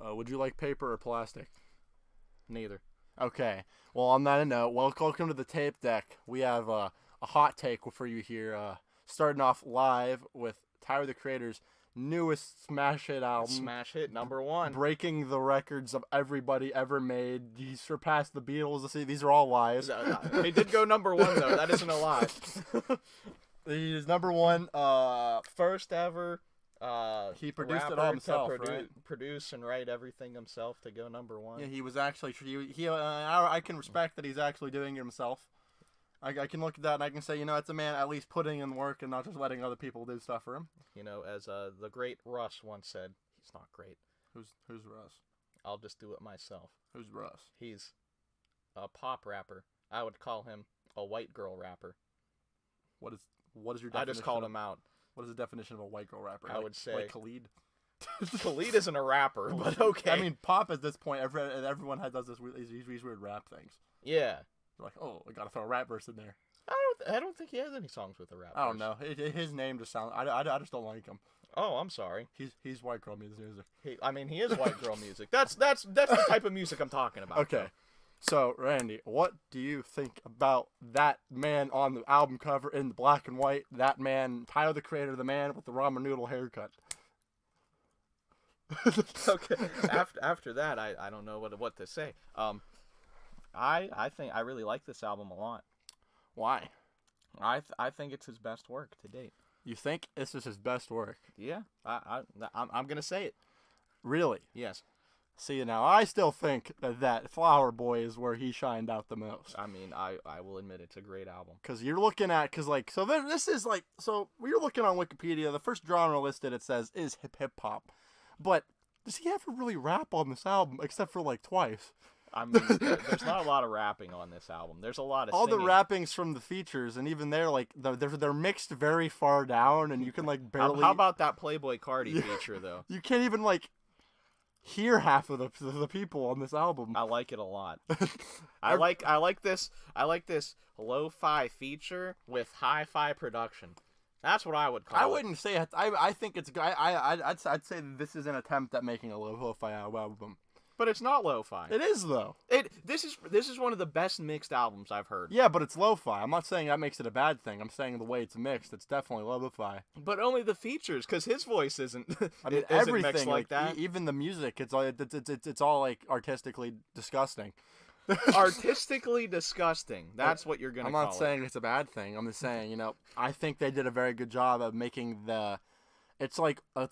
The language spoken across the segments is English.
Would you like paper or plastic? Neither. Okay. Well, on that note, welcome to the tape deck. We have a hot take for you here. Starting off live with Tyler the Creator's newest smash hit album. Smash hit number 1. Breaking the records of everybody ever made. He surpassed the Beatles. See, these are all lies. He did go number 1, though. That isn't a lie. He is number 1. First ever. He produced it all himself, right? Produce and write everything himself to go number 1. Yeah, he was actually. I can respect that he's actually doing it himself. I can look at that and I can say, it's a man at least putting in work and not just letting other people do stuff for him. As the great Russ once said, he's not great. Who's Russ? I'll just do it myself. Who's Russ? He's a pop rapper. I would call him a white girl rapper. What is your definition? I just called him out. What is the definition of a white girl rapper? I would say like Khalid. Khalid isn't a rapper, but okay. I mean, pop at this point, everyone does these weird rap things. Yeah. They're like, oh, I gotta throw a rap verse in there. I don't think he has any songs with a rap verse. I don't know. His name just sounds. I just don't like him. Oh, I'm sorry. He's white girl music. He is white girl music. That's the type of music I'm talking about. Okay. Though. So, Randy, what do you think about that man on the album cover in the black and white? That man, Tyler the Creator, the man with the ramen noodle haircut. Okay. After that, I don't know what to say. I think I really like this album a lot. Why? I think it's his best work to date. You think this is his best work? Yeah. I'm gonna say it. Really? Yes. See, now I still think that Flower Boy is where he shined out the most. I mean, I will admit it's a great album. Because you're looking at, this is like, so we're looking on Wikipedia, the first genre listed, it says, is hip-hop. But does he ever really rap on this album, except for like twice? I mean, there's not a lot of rapping on this album. There's a lot of all singing. the rappings from the features, and even they're like they're mixed very far down, and you can like barely. How about that Playboy Cardi feature though? You can't even like hear half of the people on this album. I like it a lot. I like this lo-fi feature with hi-fi production. That's what I would call it. I wouldn't say it. I think it's. I'd say this is an attempt at making a lo-fi album. But it's not lo-fi. It is though. This is one of the best mixed albums I've heard. Yeah, but it's lo-fi. I'm not saying that makes it a bad thing. I'm saying the way it's mixed, it's definitely lo-fi. But only the features, because his voice isn't. I mean, isn't everything mixed like that. Even the music, it's all like artistically disgusting. Artistically disgusing. That's what you're gonna. I'm not saying it's a bad thing. I'm just saying, I think they did a very good job of making the. It's like I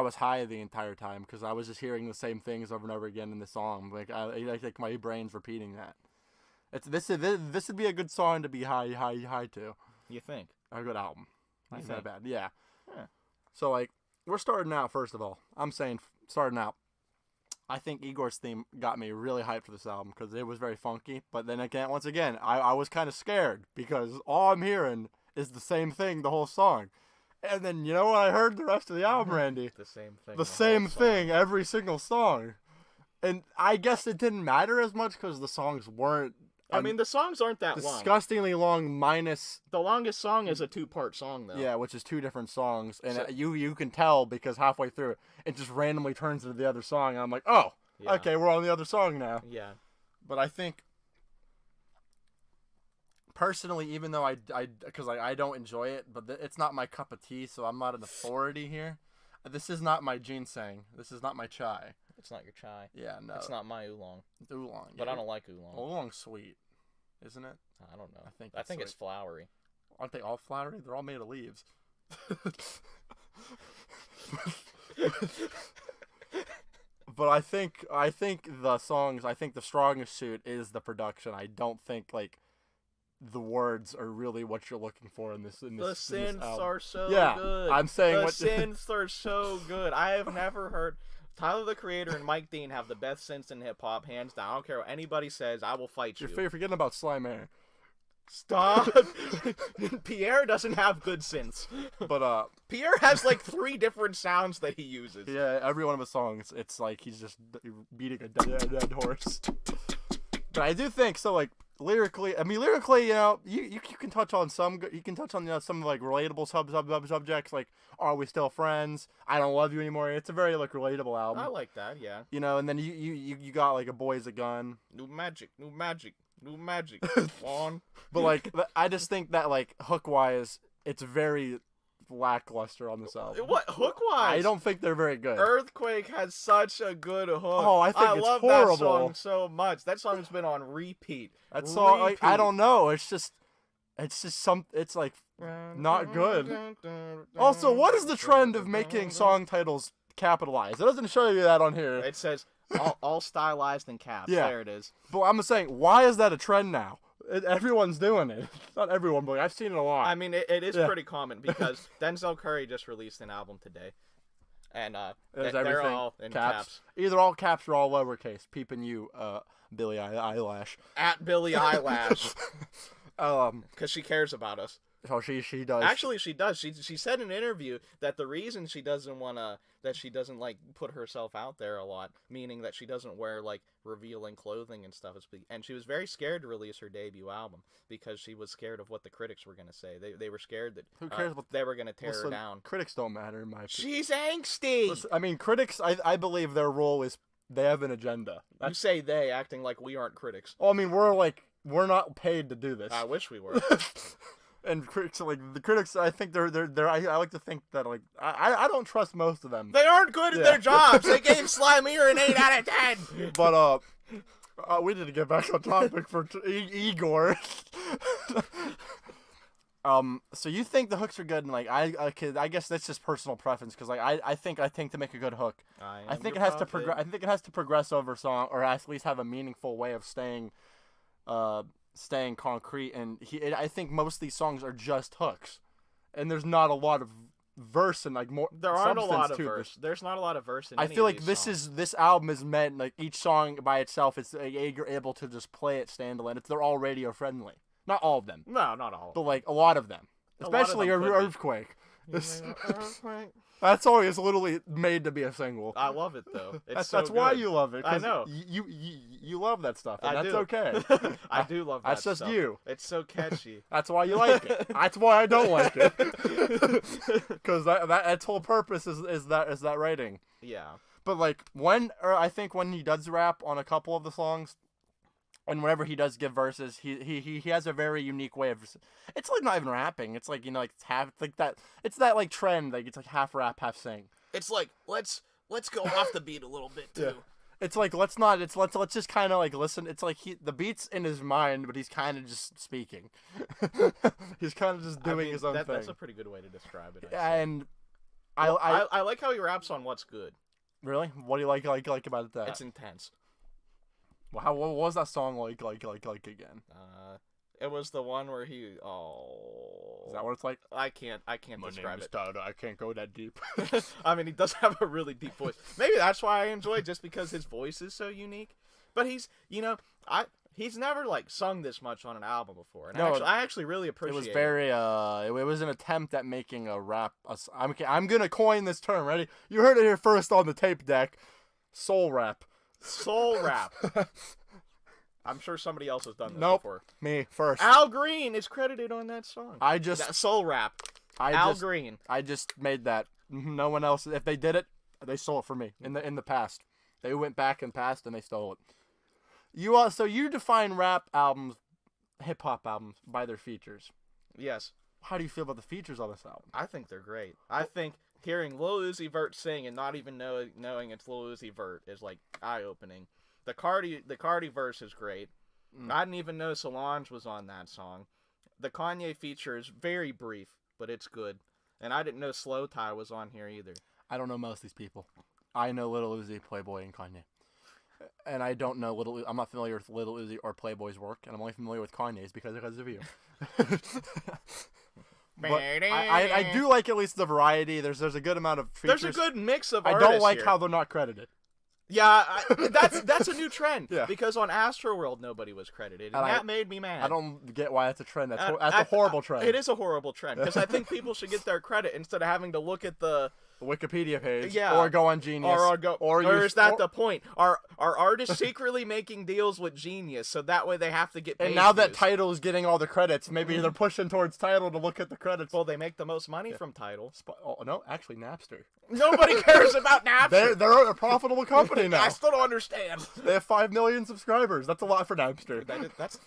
was high the entire time because I was just hearing the same things over and over again in the song. Like I think my brain's repeating that. This would be a good song to be high to. You think? A good album. Not that bad. Yeah. Yeah. So like we're starting out. First of all, I'm saying starting out. I think Igor's theme got me really hyped for this album because it was very funky. But then again, once again, I was kind of scared because all I'm hearing is the same thing the whole song. And then, what I heard the rest of the album, Randy? The same thing. The same thing every single song. And I guess it didn't matter as much because the songs weren't... I mean, the songs aren't that long. Disgustingly long minus... The longest song is a 2-part song, though. Yeah, which is 2 different songs. And you can tell because halfway through, it just randomly turns into the other song. And I'm like, oh, okay, we're on the other song now. Yeah. But I think... Personally, even though I don't enjoy it, but it's not my cup of tea, so I'm not an authority here. This is not my ginseng. This is not my chai. It's not your chai. Yeah, no. It's not my oolong. Oolong. But I don't like oolong. Oolong's sweet, isn't it? I don't know. I think it's flowery. Aren't they all flowery? They're all made of leaves. But I think the songs. I think the strongest suit is the production. I don't think the words are really what you're looking for in this. The synths are so good. I'm saying the synths are so good. I have never heard Tyler the Creator and Mike Dean have the best synths in hip hop, hands down. I don't care what anybody says. I will fight you. You're forgetting about Slime Air. Stop. Pierre doesn't have good synths. But Pierre has 3 different sounds that he uses. Yeah, every one of his songs, it's like he's just beating a dead horse. But I do think so. lyrically, you can touch on some some like relatable subjects like are we still friends? I don't love you anymore. It's a very like relatable album. I like that, yeah. And then you got like a boy's a gun. New magic. On. But like I just think that like hook wise, it's very lackluster on this album. What hook wise? I don't think they're very good. Earthquake has such a good hook. Oh, I think it's love horrible. that song so much. That song's been on repeat. That song, like, I don't know. It's just it's like not good. Also, what is the trend of making song titles capitalized? It doesn't show you that on here. It says all stylized in caps. Yeah. There it is. But I'm saying, why is that a trend now? Everyone's doing it. Not everyone, but I've seen it a lot. I mean, it is pretty common because Denzel Curry just released an album today. And they're all in caps. Either all caps or all lowercase. Peeping you, Billie Eyelash. At Billie Eyelash. Because she cares about us. Oh, she does. Actually, she does. She said in an interview that the reason she doesn't like put herself out there a lot, meaning that she doesn't wear like revealing clothing and stuff, and she was very scared to release her debut album because she was scared of what the critics were gonna say. They were scared that who cares what they were gonna tear her down. Critics don't matter in my opinion. She's angsty. Listen, I mean, critics. I believe their role is they have an agenda. You say they, acting like we aren't critics. Oh, I mean, we're not paid to do this. I wish we were. And critics, like the critics, I think they're. I like to think that like I don't trust most of them. They aren't good at their jobs. They gave Slimier an 8 out of 10. But we need to get back on topic for Igor. So you think the hooks are good, and like I guess that's just personal preference because like I think to make a good hook, I think it has to progress. I think it has to progress over song, or at least have a meaningful way of staying concrete. And I think most of these songs are just hooks, and there's not a lot of verse and like more. There aren't a lot of verse. There's not a lot of verse in. I feel like this album is meant like each song by itself. It's you're able to just play it standalone. They're all radio friendly. Not all of them. No, not all. But like a lot of them, especially Earthquake. Earthquake. That song is literally made to be a single. I love it though. It's that's why you love it. I know. You love that stuff, and that's okay. I do love that That's just stuff. you. It's so catchy. That's why you like it. That's why I don't like it. Because that's whole purpose is that writing. Yeah. But like I think when he does rap on a couple of the songs, and whenever he does give verses, he has a very unique way of. It's like not even rapping. It's like like it's half like that. It's that like trend. Like it's like half rap, half sing. It's like let's go off the beat a little bit too. Yeah. It's like let's just kind of like listen. It's like the beat's in his mind, but he's kind of just speaking. He's kind of just doing his own thing. That's a pretty good way to describe it. And I like how he raps on what's good. Really? What do you like about that? It's intense. What was that song like again? It was the one where he. Is that what it's like? I can't describe it. Todd. I can't go that deep. I mean, he does have a really deep voice. Maybe that's why I enjoy it, just because his voice is so unique. But he's never like sung this much on an album before, and I actually really appreciate it. Was very it was an attempt at making a rap. I'm gonna coin this term. Ready? You heard it here first on the tape deck. Soul rap. Soul rap. I'm sure somebody else has done this before. Me first. Al Green is credited on that song. That soul rap. Al Green. I just made that. No one else. If they did it, they stole it from me in the past. They went back and past and they stole it. So you define rap albums, hip hop albums by their features. Yes. How do you feel about the features on this album? I think they're great. I think hearing Lil Uzi Vert sing and not even knowing it's Lil Uzi Vert is like eye-opening. The Cardi verse is great. I didn't even know Solange was on that song. The Kanye feature is very brief, but it's good. And I didn't know Slow Tie was on here either. I don't know most of these people. I know Lil Uzi, Playboy, and Kanye. And I don't know I'm not familiar with Lil Uzi or Playboy's work, and I'm only familiar with Kanye's because of you. But I do like at least the variety. There's a good amount of features. There's a good mix of artists. I don't like how they're not credited. Yeah, that's a new trend. Yeah. Because on Astroworld nobody was credited, and that made me mad. I don't get why that's a trend. That's a horrible trend. It is a horrible trend because I think people should get their credit instead of having to look at the Wikipedia page, Yeah. or go on Genius, or is that the point? Are artists secretly making deals with Genius so that way they have to get paid? And now that views? Tidal is getting all the credits, maybe they're pushing towards Tidal to look at the credits. Well, they make the most money from Tidal. Oh, no, actually, Napster. Nobody cares about Napster. They're a profitable company now. I still don't understand. They have 5 million subscribers. That's a lot for Napster.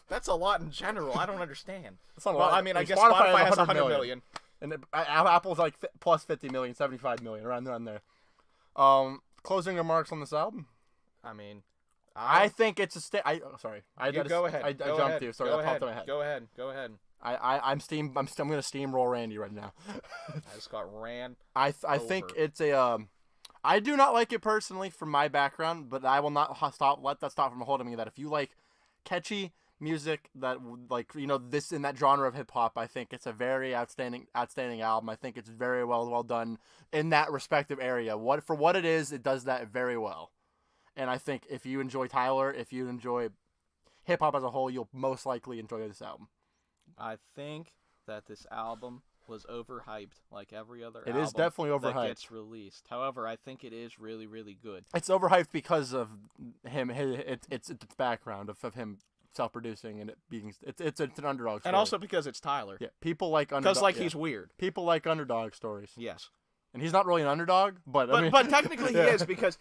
That's a lot in general. I don't understand. That's not a Well, lot. I mean, I Like, guess Spotify has 100 million. And Apple's like plus 50 million, 75 million, around there. Closing remarks on this album. I mean, I think it's a sorry. Go ahead. I jumped you. Sorry, that popped in my head. Go ahead. I'm gonna steamroll Randy right now. I just got ran. I think it's a I do not like it personally from my background, but I will not let that stop from holding me. That if you like catchy music that like this in that genre of hip hop, I think it's a very outstanding album. I think it's very well done in that respective area. For what it is, it does that very well. And I think if you enjoy Tyler, if you enjoy hip hop as a whole, you'll most likely enjoy this album. I think that this album was overhyped like every other album. It is definitely overhyped. That gets released. However, I think it is really, really good. It's overhyped because of him. It's background of him self-producing and it being it's an underdog story. And also because it's Tyler. Yeah, people like underdog. Because he's weird. People like underdog stories. Yes. And he's not really an underdog, but technically he is because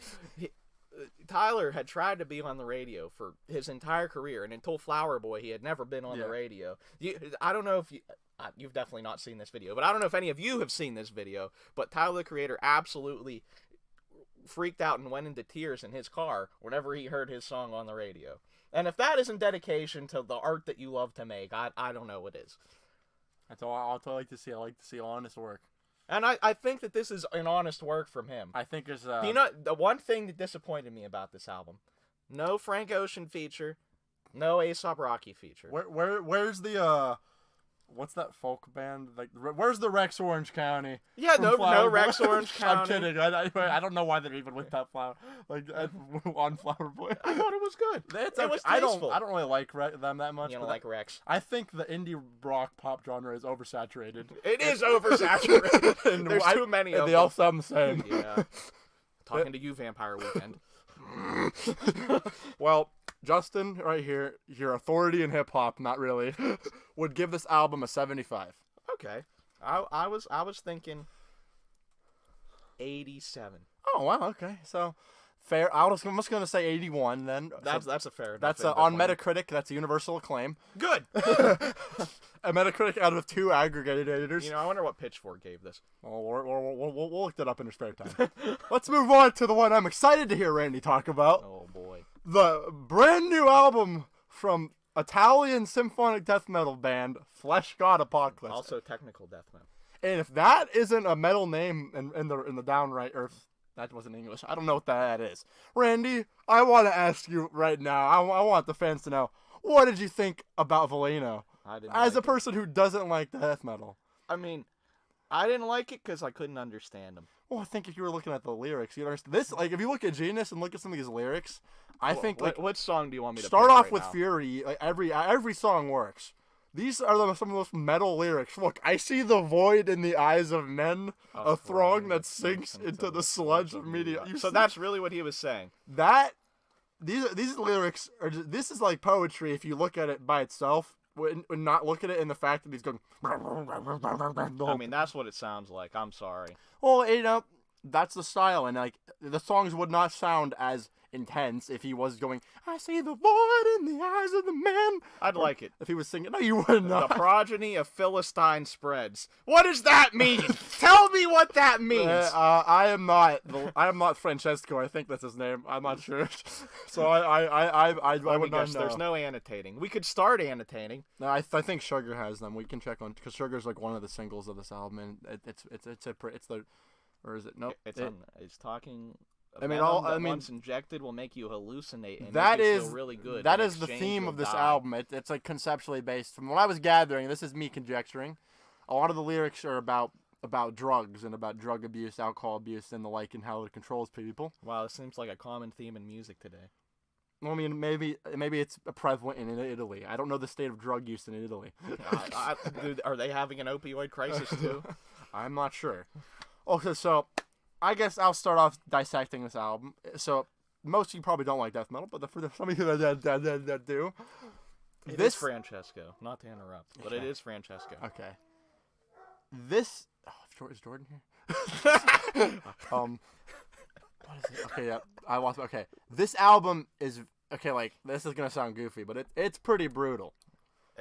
Tyler had tried to be on the radio for his entire career, and until Flower Boy, he had never been on the radio. I don't know if you've definitely not seen this video, but I don't know if any of you have seen this video, but Tyler, the Creator, absolutely freaked out and went into tears in his car whenever he heard his song on the radio. And if that isn't dedication to the art that you love to make, I don't know what is. That's all I like to see. I like to see honest work. And I think that this is an honest work from him. I think it's... the one thing that disappointed me about this album, no Frank Ocean feature, no A$AP Rocky feature. Where's the... What's that folk band? Like, where's the Rex Orange County? Yeah, no Rex Orange County. I'm kidding. I don't know why they're even with that flower, on Flower Boy. I thought it was good. It was tasteful. I don't really like them that much. You don't like Rex. I think the indie rock pop genre is oversaturated. It is oversaturated. There's too many of them. They all sound the same. Yeah. Talking to you, Vampire Weekend. Well, Justin, right here, your authority in hip hop, not really, would give this album a 75. Okay, I was thinking 87. Oh wow, okay, so fair. I'm just gonna say 81 then. That's a fair. That's on Metacritic. That's a universal acclaim. Good. A Metacritic out of 2 aggregated editors. I wonder what Pitchfork gave this. Well, we'll look that up in our spare time. Let's move on to the one I'm excited to hear Randy talk about. Oh boy. The brand new album from Italian symphonic death metal band Fleshgod Apocalypse. Also technical death metal. And if that isn't a metal name in the downright earth, that wasn't English. I don't know what that is. Randy, I want to ask you right now. I want the fans to know, what did you think about Valeno? As a person who doesn't like death metal. I mean, I didn't like it because I couldn't understand them. Well, I think if you were looking at the lyrics, you'd understand this. Like, if you look at Genius and look at some of these lyrics, I think like what song do you want me to start off right with now? Fury? Like every song works. These are some of the most metal lyrics. Look, I see the void in the eyes of men, a throng that sinks into the sludge of media. So that's really what he was saying. These lyrics are this is like poetry if you look at it by itself. And not look at it in the fact that he's going. I mean, that's what it sounds like. I'm sorry. Well, that's the style, and like the songs would not sound as intense if he was going, I see the void in the eyes of the man. I'd like it. If he was singing, no, you would not. The progeny of Philistine spreads. What does that mean? Tell me what that means. I am not Francesco. I think that's his name. I'm not sure. So I would not know. There's no annotating. We could start annotating. No, I think Sugar has them. We can check on because Sugar's like one of the singles of this album, and it's the, or is it? Nope. It's talking. Once injected will make you hallucinate. And that make you is feel really good. That is the theme of this album. It's like conceptually based. From what I was gathering, this is me conjecturing. A lot of the lyrics are about drugs and about drug abuse, alcohol abuse, and the like, and how it controls people. Wow, it seems like a common theme in music today. Well, I mean, maybe it's prevalent in Italy. I don't know the state of drug use in Italy. Dude, are they having an opioid crisis too? I'm not sure. Okay, so I guess I'll start off dissecting this album. So most of you probably don't like death metal, but for some of you that do, It is Francesco. Not to interrupt, but it is Francesco. Okay. This is Jordan here? What is it? Okay, yeah, I lost. Okay, this album is okay. Like this is gonna sound goofy, but it's pretty brutal,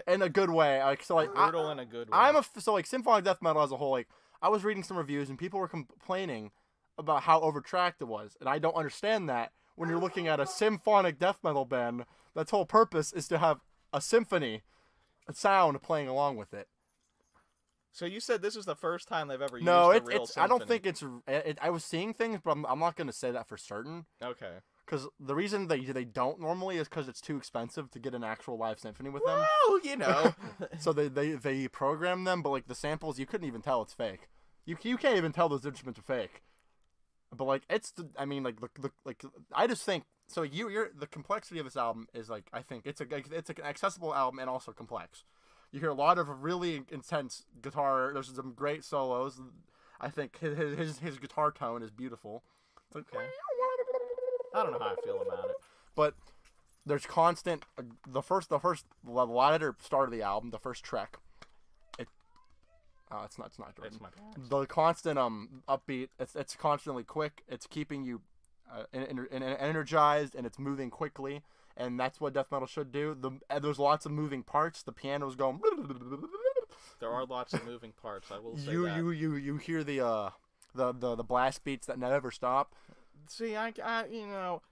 in a good way. Like so, like brutal in a good way. So like symphonic death metal as a whole. Like I was reading some reviews and people were complaining about how overtracked it was, and I don't understand that when you're looking at a symphonic death metal band. That's whole purpose is to have a symphony, a sound playing along with it. So you said this is the first time they've ever used a real symphony. I don't think it's. I was seeing things, but I'm not going to say that for certain. Okay. Because the reason they don't normally is because it's too expensive to get an actual live symphony with them. Well, you know. So they program them, but like the samples, you couldn't even tell it's fake. You can't even tell those instruments are fake. But like I just think so. You're the complexity of this album is like I think it's an accessible album and also complex. You hear a lot of really intense guitar. There's some great solos. I think his guitar tone is beautiful. It's like, okay. I don't know how I feel about it, but there's constant. The first latter start of the album, the first track. It's not Jordan. It's my parents. The constant upbeat. It's constantly quick. It's keeping you energized and it's moving quickly. And that's what death metal should do. There's lots of moving parts. The piano's going. There are lots of moving parts. I will say that. You hear the blast beats that never stop. See, I'm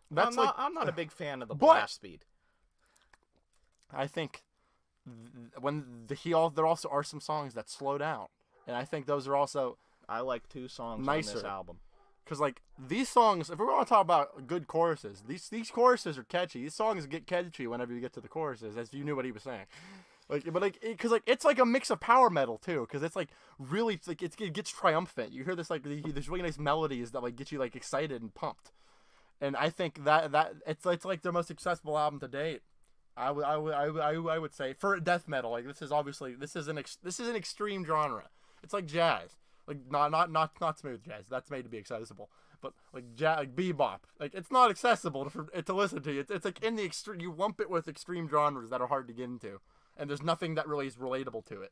That's I'm not a big fan of the blast beat. I think there also are some songs that slow down, and I think those are also. I like 2 songs nicer. on this album. Because, like, these songs, if we want to talk about good choruses, these choruses are catchy. These songs get catchy whenever you get to the choruses, as you knew what he was saying. It's like a mix of power metal, too. Because it's, like, really, like, it gets triumphant. You hear this, like, there's really nice melodies that, like, get you, like, excited and pumped. And I think that it's like their most accessible album to date. I would say, for death metal, like, this is an extreme genre. It's like jazz. Like not smooth jazz. That's made to be accessible. But like like bebop, like it's not accessible to listen to. It's like in the extreme. You lump it with extreme genres that are hard to get into, and there's nothing that really is relatable to it.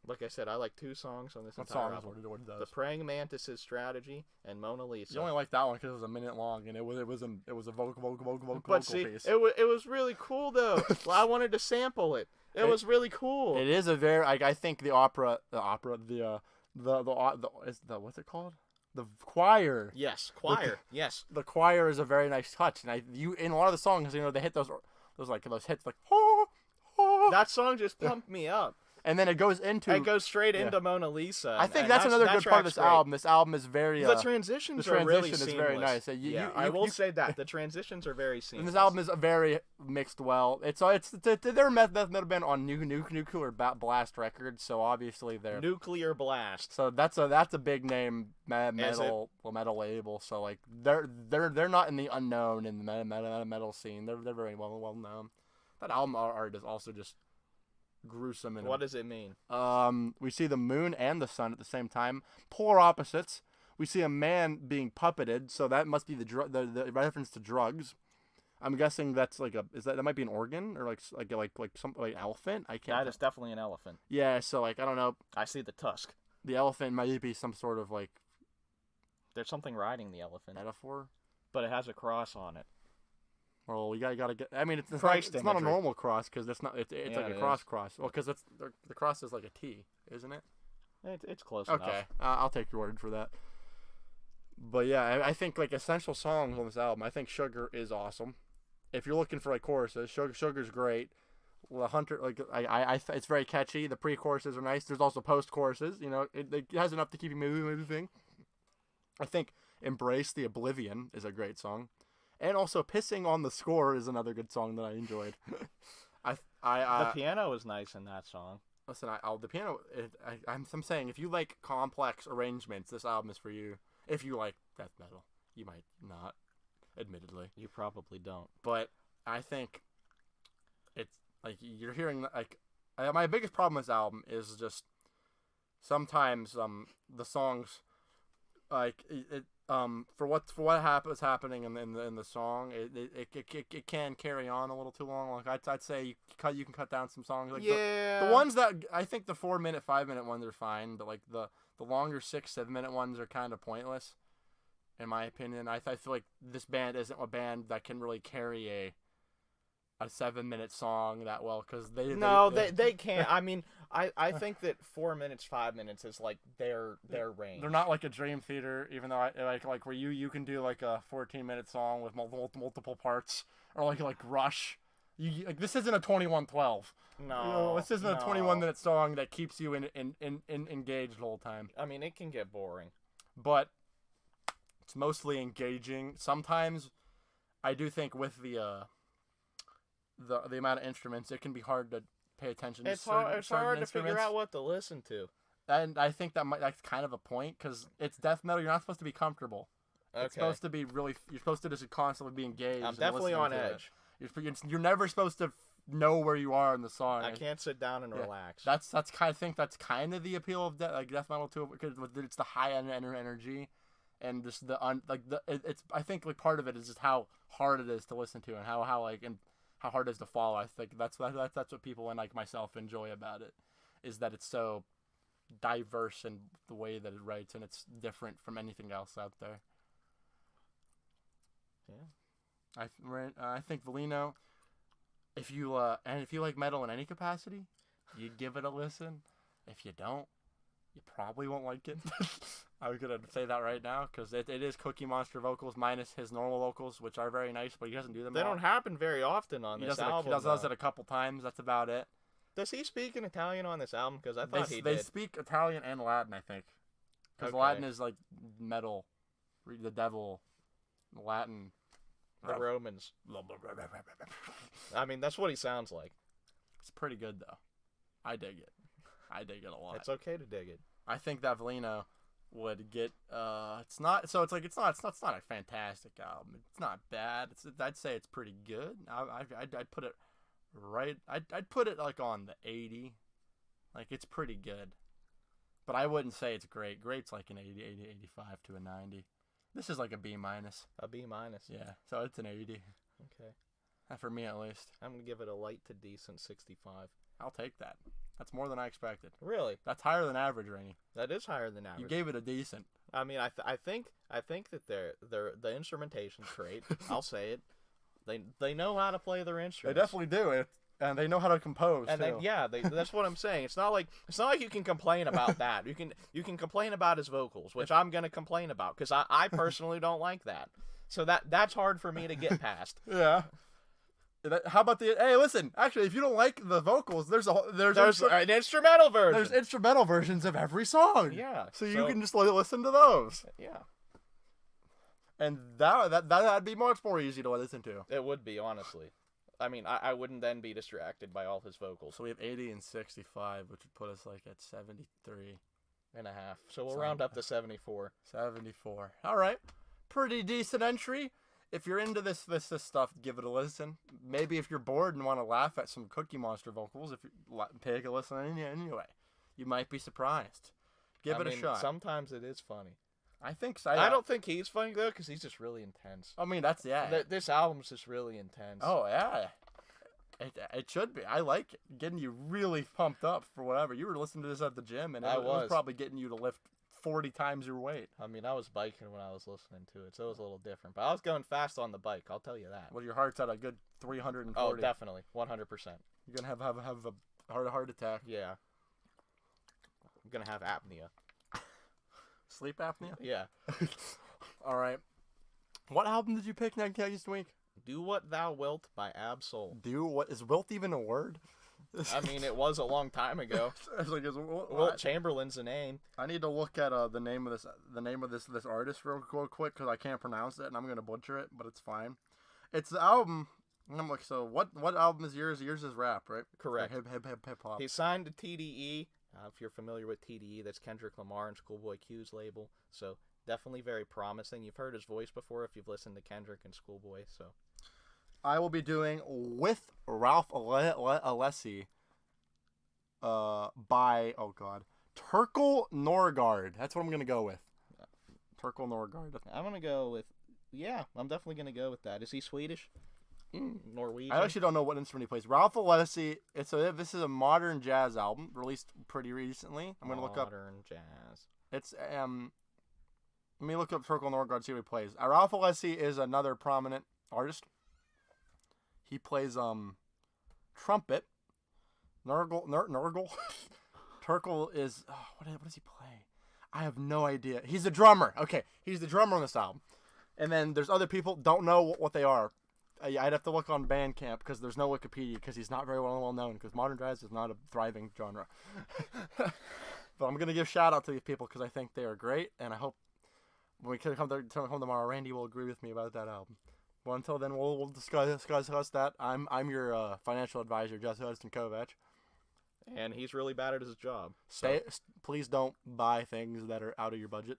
Like I said, I like 2 songs on this what entire songs album. What does? The Praying Mantis' Strategy and Mona Lisa. You only like that one because it was a minute long, and it was a vocal But see, piece. it was really cool though. Well, I wanted to sample it. It was really cool. It is a very I think the what's it called? The choir. Yes, choir. Yes. The choir is a very nice touch, and in a lot of the songs, they hit those hits like that song just pumped me up. And then it goes straight into Mona Lisa. I think that's another good part of this album. This album is very the transitions are really seamless. Is very nice. I will say that the transitions are very seamless. And this album is very mixed well. They're a death metal band on Nuclear Blast Records, so obviously they're Nuclear Blast. So that's a big name metal label. So like they're not in the unknown in the metal scene. They're very well known. That album art is also just gruesome. What does it mean? We see the moon and the sun at the same time, polar opposites. We see a man being puppeted, so that must be the reference to drugs. I'm guessing that's like that might be an organ or like some like elephant. I can't. That is definitely an elephant. Yeah, so like I don't know. I see the tusk. The elephant might be some sort of like. There's something riding the elephant. Metaphor. But it has a cross on it. Well, you gotta get. I mean, it's not a normal cross because it's like a cross. Well, because the cross is like a T, isn't it? It's close enough. Okay, I'll take your word for that. But yeah, I think like essential songs on this album. I think Sugar is awesome. If you're looking for like choruses, Sugar's great. The Hunter, like it's very catchy. The pre-choruses are nice. There's also post-choruses. It has enough to keep you moving. I think Embrace the Oblivion is a great song. And also, Pissing on the Score is another good song that I enjoyed. The piano is nice in that song. Listen, the piano. I'm saying if you like complex arrangements, this album is for you. If you like death metal, you might not, admittedly. You probably don't. But I think it's like you're hearing like my biggest problem with this album is just sometimes the songs like for what was happening in the song, it can carry on a little too long. Like I'd say you can cut down some songs. Like the ones that I think the 4 minute, 5 minute ones are fine, but like the longer 6, 7 minute ones are kind of pointless, in my opinion. I feel like this band isn't a band that can really carry a 7 minute song that well, because they can't. I mean, I think that 4 minutes, 5 minutes is like their range. They're not like a Dream Theater, even though I like where you can do like a 14-minute song with multiple parts, or like Rush. Like this isn't a 2112. No, this isn't a 21-minute song that keeps you in engaged the whole time. I mean, it can get boring, but it's mostly engaging. Sometimes I do think with the amount of instruments, it can be hard to pay attention to. It's hard to figure out what to listen to. And I think that's kind of a point, because it's death metal. You're not supposed to be comfortable. Okay. It's supposed to be you're supposed to just constantly be engaged. I'm definitely on edge. You're never supposed to know where you are in the song. I can't sit down and relax. That's I think that's kind of the appeal of death metal too, because it's the high end energy, and just it's I think like part of it is just how hard it is to listen to, and how hard it is to follow. I think that's what people and like myself enjoy about it, is that it's so diverse in the way that it writes, and it's different from anything else out there. Yeah. I think Valeno, if you like metal in any capacity, you'd give it a listen. If you don't, you probably won't like it. I was gonna say that right now, because it is Cookie Monster vocals minus his normal vocals, which are very nice, but he doesn't do them. They don't happen very often on this album. He does it a couple times. That's about it. Does he speak in Italian on this album? Because I thought he did. They speak Italian and Latin, I think. Because Latin is like metal, the devil, Latin. The Romans. I mean, that's what he sounds like. It's pretty good though. I dig it. I dig it a lot. It's okay to dig it. I think that Valeno would get it's not a fantastic album. It's not bad. I'd say it's pretty good. I'd put it right. I'd put it like on the 80. Like it's pretty good. But I wouldn't say it's great. Great's like an 80, 85 to a 90. This is like a B minus. A B minus. Yeah. So it's an 80. Okay. For me at least. I'm going to give it a light to decent 65. I'll take that. That's more than I expected. Really? That's higher than average, Randee. That is higher than average. You gave it a decent. I mean, I think that the instrumentation's great. I'll say it. They know how to play their instruments. They definitely do. And they know how to compose. And too. That's what I'm saying. It's not like you can complain about that. You can complain about his vocals, which I'm gonna complain about, because I personally don't like that. So that's hard for me to get past. Yeah. How about hey, listen, actually, if you don't like the vocals, there's an instrumental version. There's instrumental versions of every song. Yeah. So you can just listen to those. Yeah. And that'd be much more easy to listen to. It would be, honestly. I mean, I wouldn't then be distracted by all his vocals. So we have 80 and 65, which would put us like at 73 and a half. So we'll round up to 74. 74. All right. Pretty decent entry. If you're into this stuff, give it a listen. Maybe if you're bored and want to laugh at some Cookie Monster vocals, if you take a listen anyway, you might be surprised. Give it a shot. Sometimes it is funny. I think so. I don't think he's funny though, because he's just really intense. I mean, This album's just really intense. Oh yeah, it should be. I like it. Getting you really pumped up for whatever. You were listening to this at the gym, and it was probably getting you to lift 40 times your weight. I mean, I was biking when I was listening to it, so it was a little different. But I was going fast on the bike, I'll tell you that. Well, your heart's at a good 340. Oh, definitely. 100%. You're going to have a heart attack. Yeah. I'm going to have apnea. Sleep apnea? Yeah. All right. What album did you pick next week? Do What Thou Wilt by Ab-Soul. Is wilt even a word? I mean, it was a long time ago. Wilt Chamberlain's a name. I need to look at the name of this artist real quick, because I can't pronounce it and I'm gonna butcher it, but it's fine. It's the album. I'm like, so what album is yours? Yours is rap, right? Correct. Hip hop. He's signed to TDE. If you're familiar with TDE, that's Kendrick Lamar and Schoolboy Q's label. So definitely very promising. You've heard his voice before if you've listened to Kendrick and Schoolboy. So. I will be doing With Ralph Alessi by, Turkel Norgard. That's what I'm going to go with. Turkel Norgard. I'm gonna go with. Yeah, I'm definitely gonna go with that. Is he Swedish? Norwegian. I actually don't know what instrument he plays. Ralph Alessi. This is a modern jazz album released pretty recently. I'm gonna look up modern jazz. It's Let me look up Turkel Norgard, see what he plays. Ralph Alessi is another prominent artist. He plays trumpet. Nurgle. Turkel is what does he play? I have no idea. He's a drummer. Okay, he's the drummer on this album. And then there's other people, don't know what they are. I'd have to look on Bandcamp because there's no Wikipedia because he's not very well known because modern jazz is not a thriving genre. But I'm going to give shout out to these people because I think they are great, and I hope when we come tomorrow, Randee will agree with me about that album. Well, until then, we'll discuss that. I'm your financial advisor, Justin Kovac. And he's really bad at his job. Please don't buy things that are out of your budget.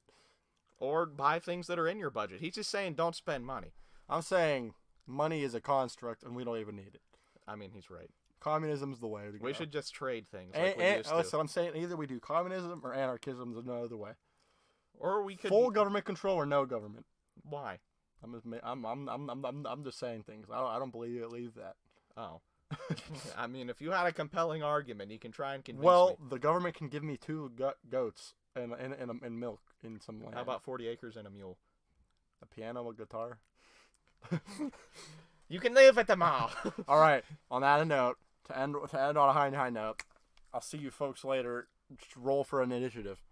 Or buy things that are in your budget. He's just saying don't spend money. I'm saying money is a construct, and we don't even need it. I mean, he's right. Communism's the way to go. We should just trade things like we used to. So I'm saying either we do communism or anarchism. There's no other way. Or we could full government control or no government. Why? I'm just saying things. I don't believe that. Oh. I mean, if you had a compelling argument, you can try and convince me. The government can give me 2 goats and milk in some land. How about 40 acres and a mule? A piano, a guitar. You can live at the mall. All right. On that note, to end on a high note, I'll see you folks later. Just roll for an initiative.